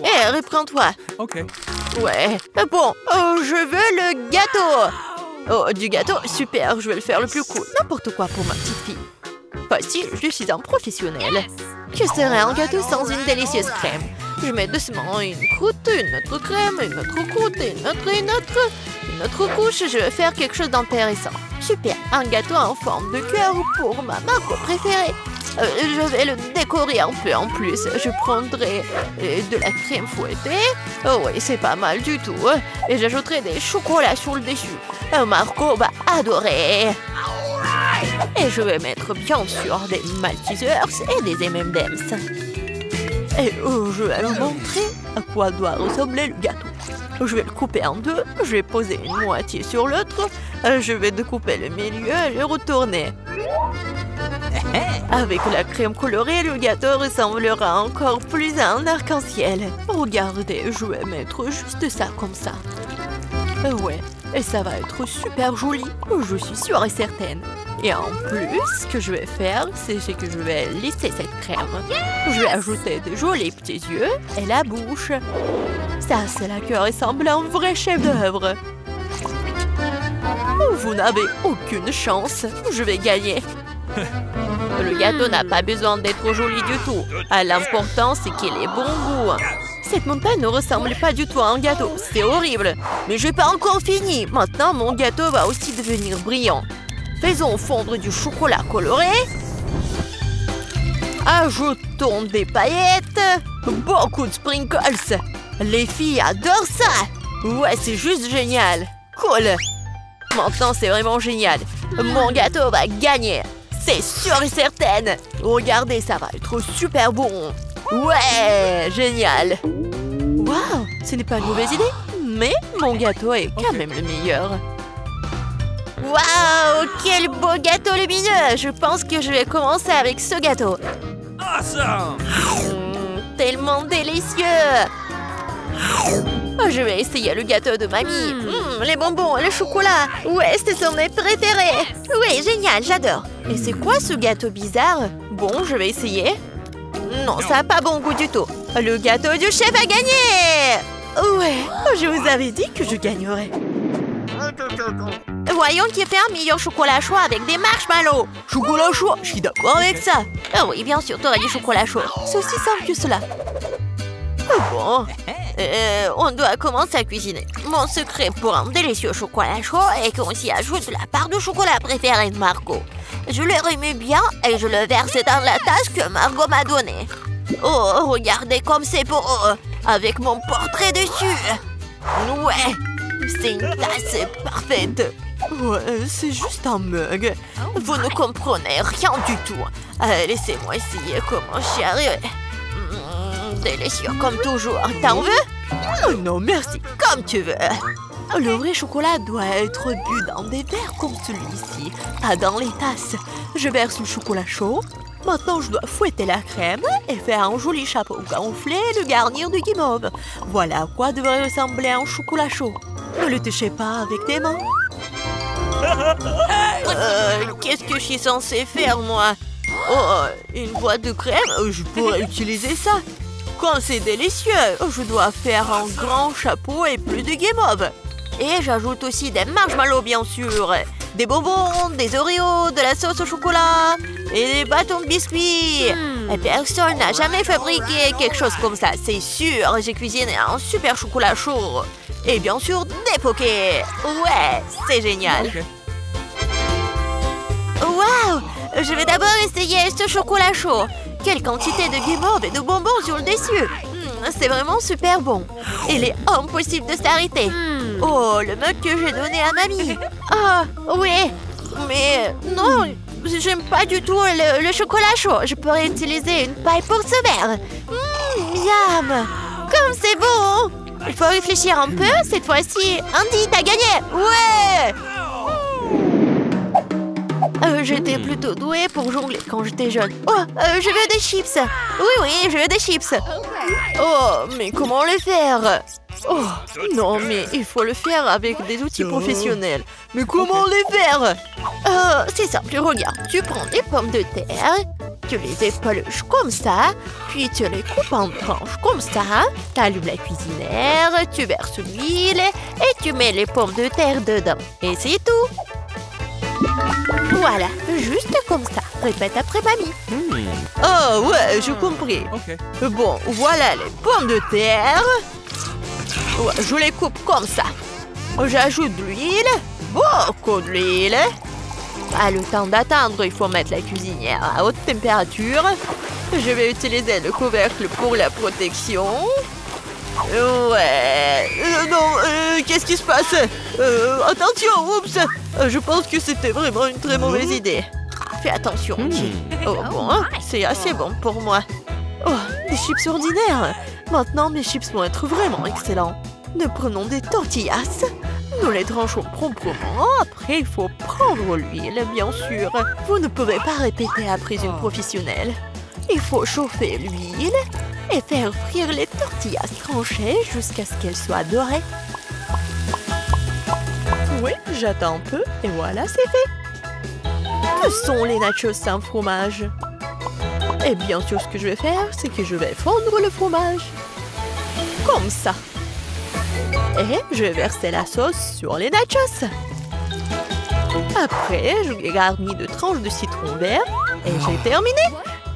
Hé, reprends-toi. Ok. Ouais. Bon, je veux le gâteau. Oh, du gâteau, super, je vais le faire le plus cool. N'importe quoi pour ma petite fille. Facile, je suis un professionnel. Que serait un gâteau sans une délicieuse crème? Je mets doucement une croûte, une autre crème, une autre croûte, une autre couche. Je vais faire quelque chose d'intéressant. Super, un gâteau en forme de cœur pour ma Margot préférée. Je vais le décorer un peu en plus. Je prendrai de la crème fouettée. Oh oui, c'est pas mal du tout. Et j'ajouterai des chocolats sur le dessus. Margot va adorer. Et je vais mettre bien sûr des Maltesers et des M&M's. Et je vais vous montrer à quoi doit ressembler le gâteau. Je vais le couper en deux. Je vais poser une moitié sur l'autre. Je vais découper le milieu et le retourner. Avec la crème colorée, le gâteau ressemblera encore plus à un arc-en-ciel. Regardez, je vais mettre juste ça comme ça. Ouais, et ça va être super joli, je suis sûre et certaine. Et en plus, ce que je vais faire, c'est que je vais lisser cette crème. Je vais ajouter de jolis petits yeux et la bouche. Ça, c'est là que ressemble à un vrai chef-d'œuvre. Vous n'avez aucune chance, je vais gagner. Le gâteau n'a pas besoin d'être joli du tout. L'important, c'est qu'il ait bon goût. Cette montagne ne ressemble pas du tout à un gâteau. C'est horrible. Mais je n'ai pas encore fini. Maintenant, mon gâteau va aussi devenir brillant. Faisons fondre du chocolat coloré. Ajoutons des paillettes. Beaucoup de sprinkles. Les filles adorent ça. Ouais, c'est juste génial. Cool. Maintenant, c'est vraiment génial. Mon gâteau va gagner. C'est sûr et certain. Regardez, ça va être super bon. Ouais, génial. Waouh, ce n'est pas une mauvaise idée. Mais mon gâteau est quand même le meilleur. Waouh, quel beau gâteau lumineux. Je pense que je vais commencer avec ce gâteau. Awesome. Tellement délicieux. Je vais essayer le gâteau de mamie. Les bonbons, le chocolat. Ouais, ce sont mes préférés. Oui, génial, j'adore. Et c'est quoi ce gâteau bizarre? Bon, je vais essayer. Non, ça n'a pas bon goût du tout. Le gâteau du chef a gagné. Ouais, je vous avais dit que je gagnerais. Voyons qui fait un meilleur chocolat chaud avec des marshmallows. Chocolat chaud, je suis d'accord avec ça. Ah oui, bien sûr, t'aurais du chocolat chaud. C'est aussi simple que cela. Bon, on doit commencer à cuisiner. Mon secret pour un délicieux chocolat chaud est qu'on s'y ajoute la part de chocolat préférée de Margot. Je le remue bien et je le verse dans la tasse que Margot m'a donnée. Oh, regardez comme c'est beau, avec mon portrait dessus. Ouais, c'est une tasse parfaite. Ouais, c'est juste un mug. Vous ne comprenez rien du tout. Laissez-moi essayer comment j'y arrive. Délicieux comme toujours. T'en veux? Non, merci. Comme tu veux. Le vrai chocolat doit être bu dans des verres comme celui-ci, pas dans les tasses. Je verse le chocolat chaud. Maintenant, je dois fouetter la crème et faire un joli chapeau gonflé et le garnir de guimauve. Voilà à quoi devrait ressembler un chocolat chaud. Ne le touchez pas avec tes mains. Qu'est-ce que je suis censée faire, moi? Oh, une boîte de crème? Je pourrais utiliser ça. Quand c'est délicieux, je dois faire un grand chapeau et plus de guimauve. Et j'ajoute aussi des marshmallows, bien sûr. Des bonbons, des Oreos, de la sauce au chocolat et des bâtons de biscuits. Et personne n'a jamais fabriqué quelque chose comme ça, c'est sûr. J'ai cuisiné un super chocolat chaud. Et bien sûr, des pokés. Ouais, c'est génial. Waouh! Je vais d'abord essayer ce chocolat chaud. Quelle quantité de guimauve et de bonbons sur le dessus. C'est vraiment super bon. Il est impossible de s'arrêter. Oh, le mug que j'ai donné à mamie. Ah, oui. Mais non, j'aime pas du tout le chocolat chaud. Je pourrais utiliser une paille pour ce verre. Miam. Comme c'est bon. Il faut réfléchir un peu. Cette fois-ci, Andy, t'as gagné. Ouais. J'étais plutôt douée pour jongler quand j'étais jeune. Oh, je veux des chips. Oui, je veux des chips. Oh, mais comment les faire? Oh, non, mais il faut le faire avec des outils professionnels. Mais comment les faire? C'est simple, regarde. Tu prends des pommes de terre, tu les épluches comme ça, puis tu les coupes en tranches comme ça. Tu allumes la cuisinière, tu verses l'huile et tu mets les pommes de terre dedans. Et c'est tout. Voilà, juste comme ça. Répète après mamie. Oh ouais, j'ai compris. Bon, voilà les pommes de terre. Ouais, je les coupe comme ça. J'ajoute de l'huile, beaucoup de l'huile. Le temps d'attendre, il faut mettre la cuisinière à haute température. Je vais utiliser le couvercle pour la protection. Ouais. Non, qu'est-ce qui se passe? Attention, oups. Je pense que c'était vraiment une très mauvaise idée. Fais attention, Andy. Oh bon, c'est assez bon pour moi. Oh, des chips ordinaires. Maintenant, mes chips vont être vraiment excellents. Nous prenons des tortillas. Nous les tranchons proprement. Après, il faut prendre l'huile, bien sûr. Vous ne pouvez pas répéter après une professionnelle. Il faut chauffer l'huile et faire frire les tortillas tranchées jusqu'à ce qu'elles soient dorées. Oui, j'attends un peu et voilà, c'est fait. Que sont les nachos sans fromage? Et bien sûr, ce que je vais faire, c'est que je vais fondre le fromage. Comme ça. Et je vais verser la sauce sur les nachos. Après, je les garnis de tranches de citron vert. Et j'ai terminé.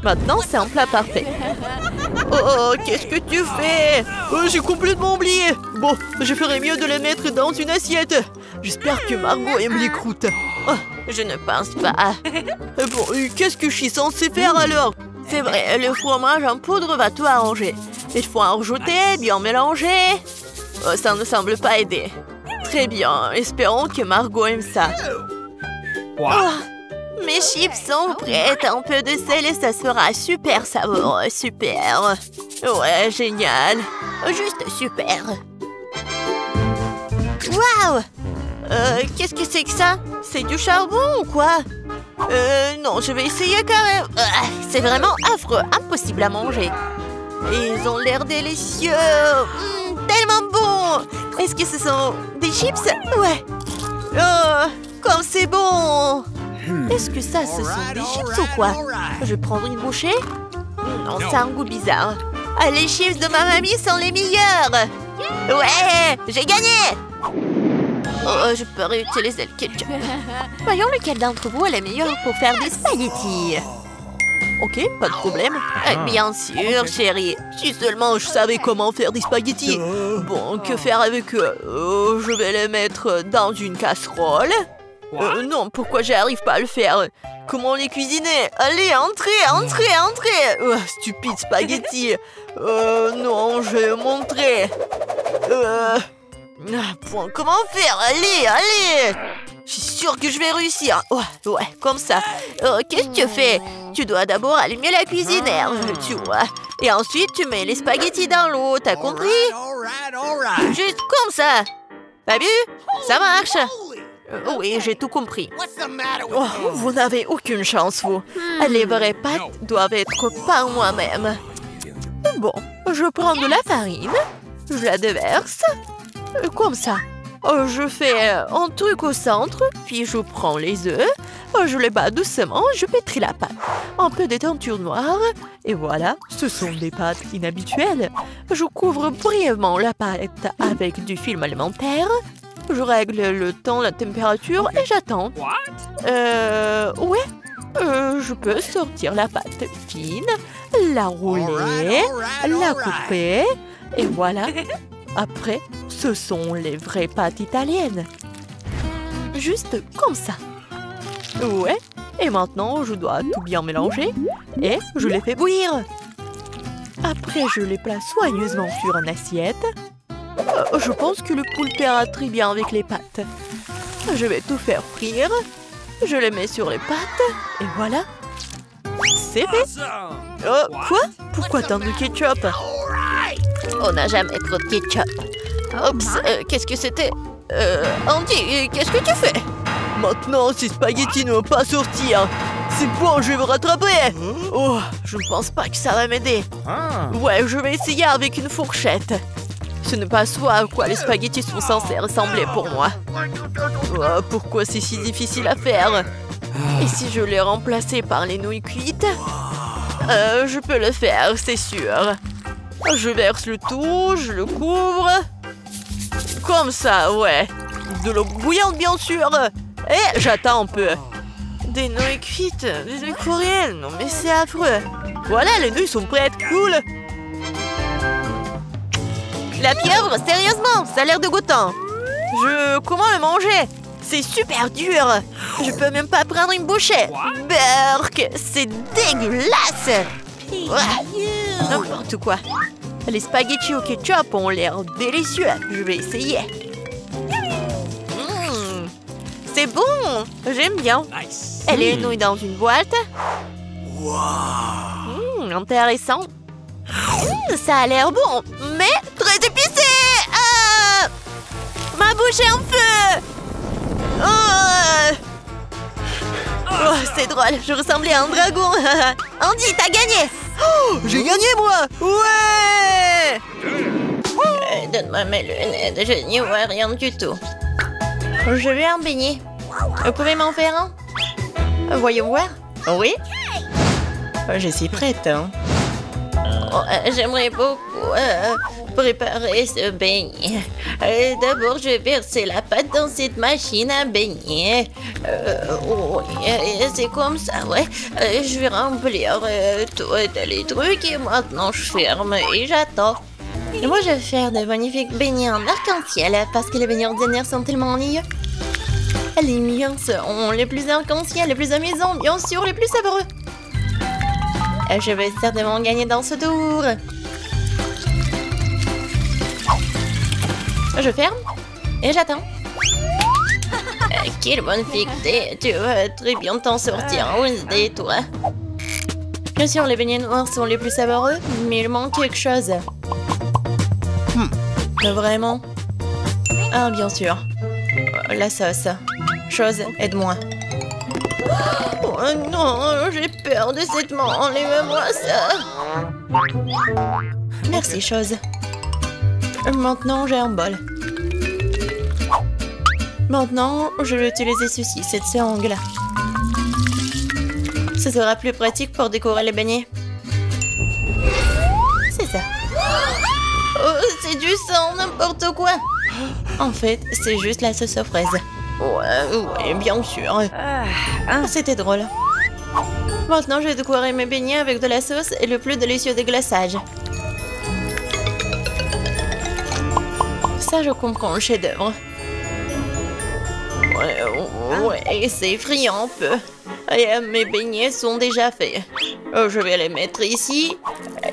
Maintenant, c'est un plat parfait. Oh, qu'est-ce que tu fais? J'ai complètement oublié. Bon, je ferais mieux de les mettre dans une assiette. J'espère que Margot aime les croûtes. Oh, je ne pense pas. Bon, qu'est-ce que je suis censée faire alors? C'est vrai, le fromage en poudre va tout arranger. Il faut en rajouter, bien mélanger. Oh, ça ne semble pas aider. Très bien, espérons que Margot aime ça. Oh, mes chips sont prêtes. Un peu de sel et ça sera super savoureux, super. Ouais, génial. Juste super. Waouh! Qu'est-ce que c'est que ça? C'est du charbon ou quoi? Non, je vais essayer quand même. C'est vraiment affreux, impossible à manger. Ils ont l'air délicieux. Tellement bon. Est-ce que ce sont des chips? Ouais. Oh, comme c'est bon. Est-ce que ça, ce sont des chips ou quoi? Je vais prendre une bouchée. Non, ça a un goût bizarre. Les chips de ma mamie sont les meilleurs. Ouais, j'ai gagné. Oh, je peux réutiliser le ketchup. Voyons lequel d'entre vous est le meilleur pour faire des spaghettis. Ok, pas de problème. Bien sûr, chérie. Si seulement je savais comment faire des spaghettis. Bon, que faire avec eux? Je vais les mettre dans une casserole. Non, pourquoi j'arrive pas à le faire? Comment les cuisiner? Allez, entrez. Stupide spaghetti. Non, je vais montrer. Comment faire? Allez. Je suis sûre que je vais réussir. Ouais, comme ça. Qu'est-ce que tu fais? Tu dois d'abord allumer la cuisinière, tu vois. Et ensuite, tu mets les spaghettis dans l'eau, t'as compris? Juste comme ça. T'as vu? Ça marche. Oui, j'ai tout compris. Oh, vous n'avez aucune chance, vous. Les vraies pâtes doivent être par moi-même. Bon, je prends de la farine. Je la déverse. Comme ça. Je fais un truc au centre, puis je prends les œufs, je les bats doucement, je pétris la pâte. Un peu de teinture noire, et voilà, ce sont des pâtes inhabituelles. Je couvre brièvement la pâte avec du film alimentaire. Je règle le temps, la température, et j'attends. Ouais, je peux sortir la pâte fine, la rouler, la couper, et voilà. Après, ce sont les vraies pâtes italiennes. Juste comme ça. Ouais. Et maintenant, je dois tout bien mélanger. Et je les fais bouillir. Après, je les place soigneusement sur une assiette. Je pense que le poulpe ira très bien avec les pâtes. Je vais tout faire frire. Je les mets sur les pâtes. Et voilà. C'est fait. Quoi? Pourquoi tant de ketchup? On n'a jamais trop de ketchup. Oups, qu'est-ce que c'était? Andy, qu'est-ce que tu fais? Maintenant, ces spaghettis ne vont pas sortir. C'est bon, je vais me rattraper. Oh, je ne pense pas que ça va m'aider. Ouais, je vais essayer avec une fourchette. Ce n'est pas ça à quoi les spaghettis sont censés ressembler pour moi. Oh, pourquoi c'est si difficile à faire? Et si je les remplaçais par les nouilles cuites? Je peux le faire, c'est sûr. Je verse le tout, je le couvre. Comme ça, ouais. De l'eau bouillante, bien sûr. Et j'attends un peu. Des nouilles cuites, des nouilles coréennes. Non mais c'est affreux. Voilà, les nouilles sont prêtes, cool. La pieuvre, sérieusement, ça a l'air dégoûtant. Comment le manger? C'est super dur. Je peux même pas prendre une bouchée. Berk, c'est dégueulasse. Ouais, n'importe quoi. Les spaghettis au ketchup ont l'air délicieux. Je vais essayer. C'est bon. J'aime bien. Et les nouilles dans une boîte. Intéressant. Ça a l'air bon, mais très épicé. Ma bouche est en feu. Oh, c'est drôle, je ressemblais à un dragon. Andy, t'as gagné. Oh, j'ai gagné, moi. Ouais. Donne-moi mes lunettes, je n'y vois rien du tout. Je veux un beignet. Vous pouvez m'en faire un? Voyons voir. Oui. Je suis prête. Hein. Oh, j'aimerais beaucoup préparer ce beignet. D'abord, je vais verser la pâte dans cette machine à beignet. C'est comme ça, ouais. Je vais remplir tous les trucs et maintenant je ferme et j'attends. Moi, je vais faire de magnifiques beignets en arc-en-ciel parce que les beignets ordinaires sont tellement ennuyeux. Les miens sont les plus arc-en-ciel, les plus amusants, bien sûr, les plus savoureux. Je vais certainement gagner dans ce tour. Je ferme et j'attends. Quelle bonne fille que tu vas très bien t'en sortir, Wednesday, toi. Bien sûr, les beignets noirs sont les plus savoureux, mais il manque quelque chose. Vraiment? Ah, bien sûr. La sauce. Chose, aide-moi. Oh non, j'ai peur de cette main. Enlève-moi ça. Merci, chose. Maintenant, j'ai un bol. Maintenant, je vais utiliser ceci, cette sangle. Ce sera plus pratique pour décorer les beignets. C'est ça. Oh, c'est du sang, n'importe quoi. En fait, c'est juste la sauce aux fraises. Ouais, bien sûr. C'était drôle. Maintenant, je vais décorer mes beignets avec de la sauce et le plus délicieux déglaçage. Ça, je comprends le chef-d'œuvre. Ouais, c'est effrayant un peu. Et mes beignets sont déjà faits. Je vais les mettre ici.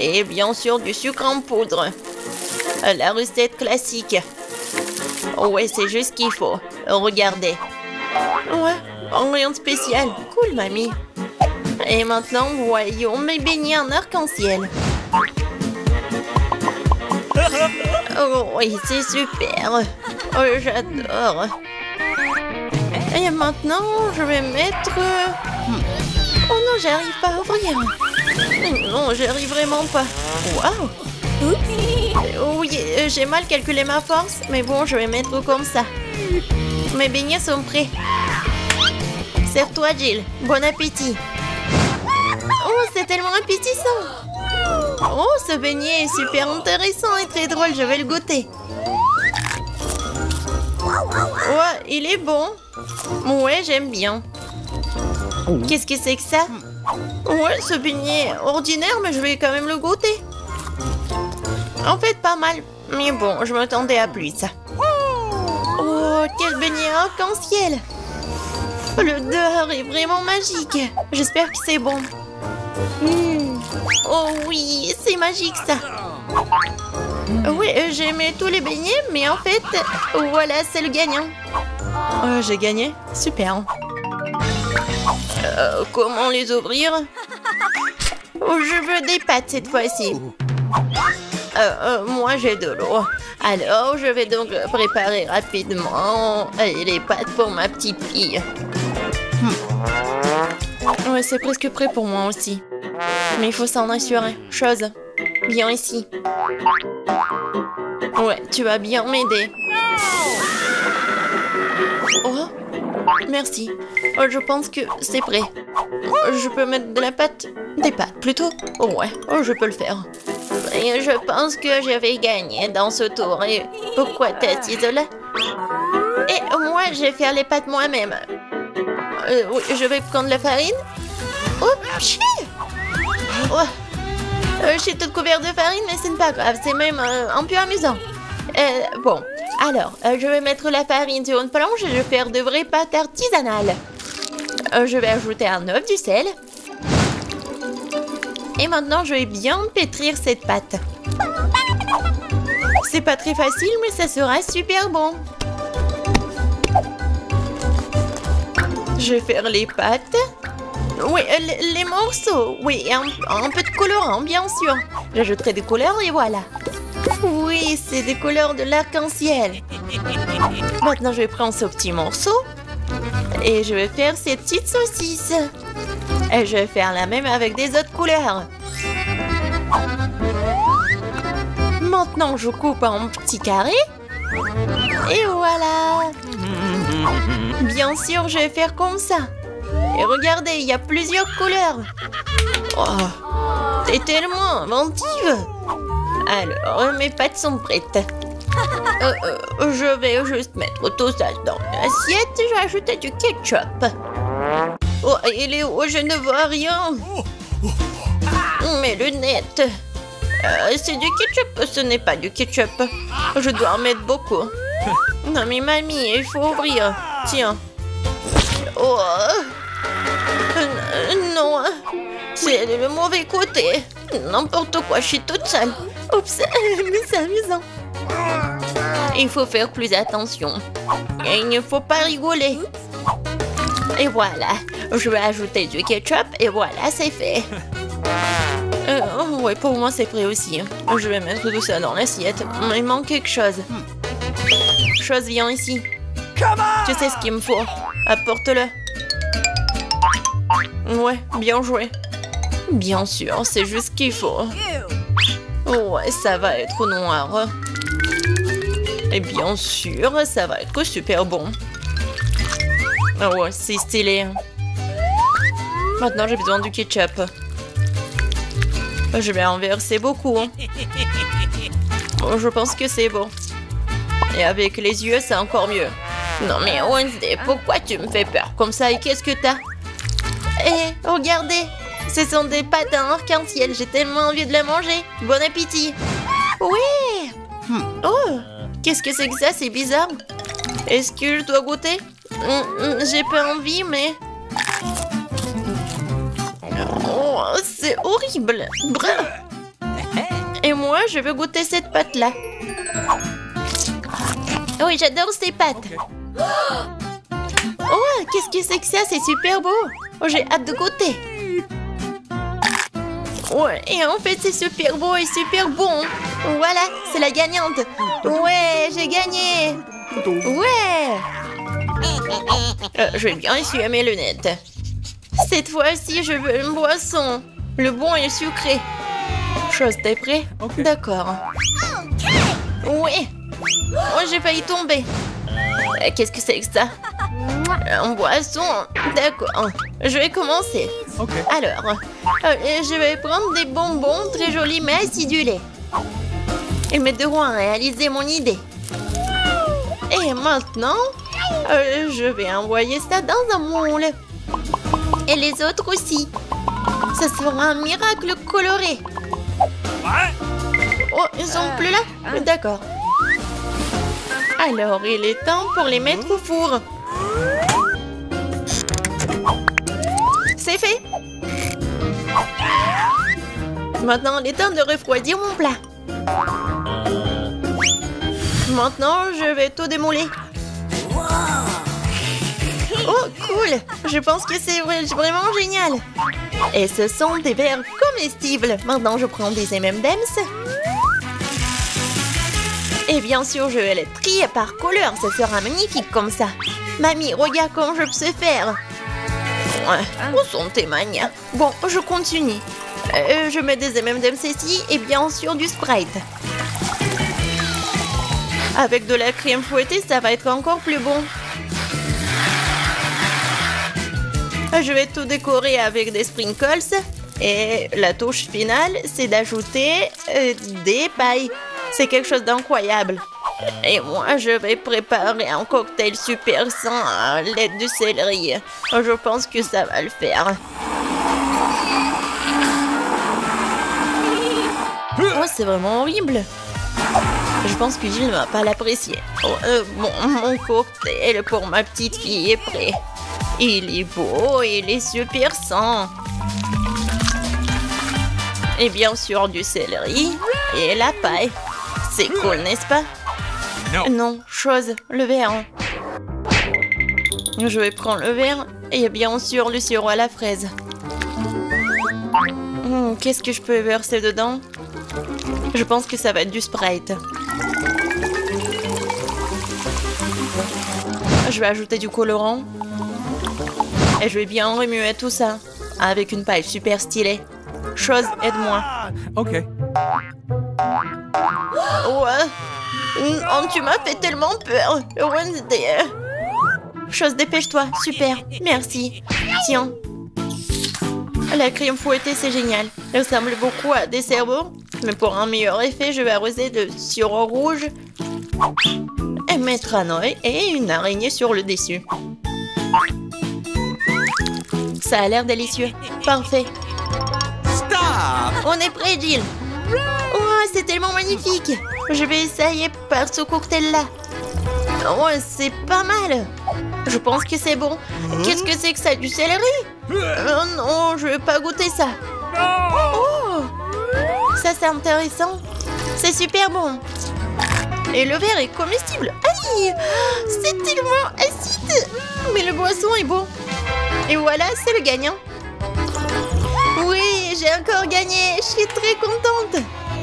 Et bien sûr, du sucre en poudre. La recette classique. Ouais, c'est juste ce qu'il faut. Regardez. Ouais, rien de spécial. Cool, mamie. Et maintenant, voyons mes beignets en arc-en-ciel. Oh, oui, c'est super. Oh, j'adore. Et maintenant, je vais mettre... Oh non, j'arrive pas à ouvrir. Non, j'arrive vraiment pas. Waouh. Oui, j'ai mal calculé ma force, mais bon, je vais mettre comme ça. Mes beignets sont prêts. Serre-toi, Jill. Bon appétit. Oh, c'est tellement appétissant. Oh, ce beignet est super intéressant et très drôle. Je vais le goûter. Ouais, il est bon. Ouais, j'aime bien. Qu'est-ce que c'est que ça? Ouais, ce beignet est ordinaire, mais je vais quand même le goûter. En fait, pas mal. Mais bon, je m'attendais à plus. Oh, quel beignet arc-en-ciel. L'odeur est vraiment magique. J'espère que c'est bon. Oh oui, c'est magique ça. Oui, j'ai aimé tous les beignets, mais en fait, voilà, c'est le gagnant. J'ai gagné? Super. Comment les ouvrir? Je veux des pâtes cette fois-ci. Moi, j'ai de l'eau. Alors, je vais donc préparer rapidement les pâtes pour ma petite fille. Ouais, c'est presque prêt pour moi aussi. Mais il faut s'en assurer. Chose, viens ici. Ouais, tu vas bien m'aider. Oh, merci. Oh, je pense que c'est prêt. Je peux mettre de la pâte? Des pâtes, plutôt? Oh, ouais, oh, je peux le faire. Et je pense que je vais gagner dans ce tour. Et pourquoi t'es là? Et moi, je vais faire les pâtes moi-même. Oui, je vais prendre la farine. Oh, pchi! Oh. Je suis toute couverte de farine, mais ce n'est pas grave. C'est même un peu amusant. Bon, alors, je vais mettre la farine sur une planche et je vais faire de vraies pâtes artisanales. Je vais ajouter un œuf, du sel. Et maintenant, je vais bien pétrir cette pâte. C'est pas très facile, mais ça sera super bon. Je vais faire les pâtes. Oui, les morceaux. Oui, un peu de colorant, bien sûr. J'ajouterai des couleurs et voilà. Oui, c'est des couleurs de l'arc-en-ciel. Maintenant, je vais prendre ce petit morceau. Et je vais faire ces petites saucisses. Et je vais faire la même avec des autres couleurs. Maintenant, je coupe en petits carrés. Et voilà. Bien sûr, je vais faire comme ça. Et regardez, il y a plusieurs couleurs. Oh, t'es tellement inventive. Alors, mes pâtes sont prêtes. Je vais juste mettre tout ça dans l'assiette. Je vais ajouter du ketchup. Oh, il est où? Je ne vois rien. Mes lunettes. C'est du ketchup. Ce n'est pas du ketchup. Je dois en mettre beaucoup. Non, mais mamie, il faut ouvrir. Tiens. Oh. Non. C'est le mauvais côté. N'importe quoi, je suis toute seule. Oups, mais c'est amusant. Il faut faire plus attention. Et il ne faut pas rigoler. Et voilà. Je vais ajouter du ketchup et voilà, c'est fait. Ouais, pour moi, c'est prêt aussi. Je vais mettre tout ça dans l'assiette. Il manque quelque chose. Chose, viens ici. Tu sais ce qu'il me faut. Apporte-le. Ouais, bien joué. Bien sûr, c'est juste ce qu'il faut. Ouais, ça va être noir. Et bien sûr, ça va être super bon. Ah ouais, c'est stylé. Maintenant, j'ai besoin du ketchup. Je vais en verser beaucoup. Je pense que c'est bon. Et avec les yeux, c'est encore mieux. Non mais Wednesday, pourquoi tu me fais peur comme ça? Et qu'est-ce que t'as? Eh, regardez! Ce sont des pâtes en arc-en-ciel. J'ai tellement envie de les manger. Bon appétit! Oui! Oh! Qu'est-ce que c'est que ça? C'est bizarre. Est-ce que je dois goûter? J'ai pas envie, mais... Oh, c'est horrible! Bref. Et moi, je veux goûter cette pâte-là. Oui, j'adore ces pâtes. Oh, qu'est-ce que c'est que ça? C'est super beau. Oh, j'ai hâte de goûter. Ouais, et en fait, c'est super beau et super bon. Voilà, c'est la gagnante. Ouais, j'ai gagné. Ouais. Je vais bien essuyer mes lunettes. Cette fois-ci, je veux une boisson. Le bon et sucré. Chose, t'es prêt? D'accord. Oui. Oh, j'ai failli tomber. Qu'est-ce que c'est que ça? En boisson. D'accord. Je vais commencer. Alors, je vais prendre des bonbons très jolis mais acidulés. Ils m'aideront à réaliser mon idée. Et maintenant, je vais envoyer ça dans un moule. Et les autres aussi. Ça sera un miracle coloré. Oh, ils sont plus là? D'accord. Alors, il est temps pour les mettre au four. C'est fait. Maintenant, il est temps de refroidir mon plat. Maintenant, je vais tout démouler. Oh, cool! Je pense que c'est vraiment génial. Et ce sont des verres comestibles. Maintenant, je prends des M&M's. Et bien sûr, je vais les trier par couleur. Ça sera magnifique comme ça. Mamie, regarde comment je sais faire. Où sont tes manias? Bon, je continue. Je mets des M&M's ici et bien sûr du Sprite. Avec de la crème fouettée, ça va être encore plus bon. Je vais tout décorer avec des sprinkles. Et la touche finale, c'est d'ajouter des pailles. C'est quelque chose d'incroyable. Et moi, je vais préparer un cocktail super sain à l'aide du céleri. Je pense que ça va le faire. Oh, c'est vraiment horrible. Je pense que Gilles ne va pas l'apprécier. Oh, bon, mon cocktail pour ma petite fille est prêt. Il est beau, il est super sain. Et bien sûr du céleri et la paille. C'est cool, n'est-ce pas? Non, chose, le verre. Je vais prendre le verre et bien sûr le sirop à la fraise. Qu'est-ce que je peux verser dedans? Je pense que ça va être du Sprite. Je vais ajouter du colorant. Et je vais bien remuer tout ça avec une paille super stylée. Chose, aide-moi. Ok. Ouais. Oh, tu m'as fait tellement peur. Wednesday. Chose, dépêche-toi. Super. Merci. Tiens. La crème fouettée, c'est génial. Elle ressemble beaucoup à des cerveaux. Mais pour un meilleur effet, je vais arroser de sirop rouge. Et mettre un œil et une araignée sur le dessus. Ça a l'air délicieux. Parfait. On est prêt, Jill. Oh, c'est tellement magnifique. Je vais essayer par ce cocktail-là. Oh, c'est pas mal. Je pense que c'est bon. Qu'est-ce que c'est que ça? Du céleri? Oh non, je vais pas goûter ça. Oh, ça c'est intéressant. C'est super bon. Et le verre est comestible. Aïe, c'est tellement acide. Mais le boisson est bon. Et voilà, c'est le gagnant. Oui, j'ai encore gagné. Je suis très contente.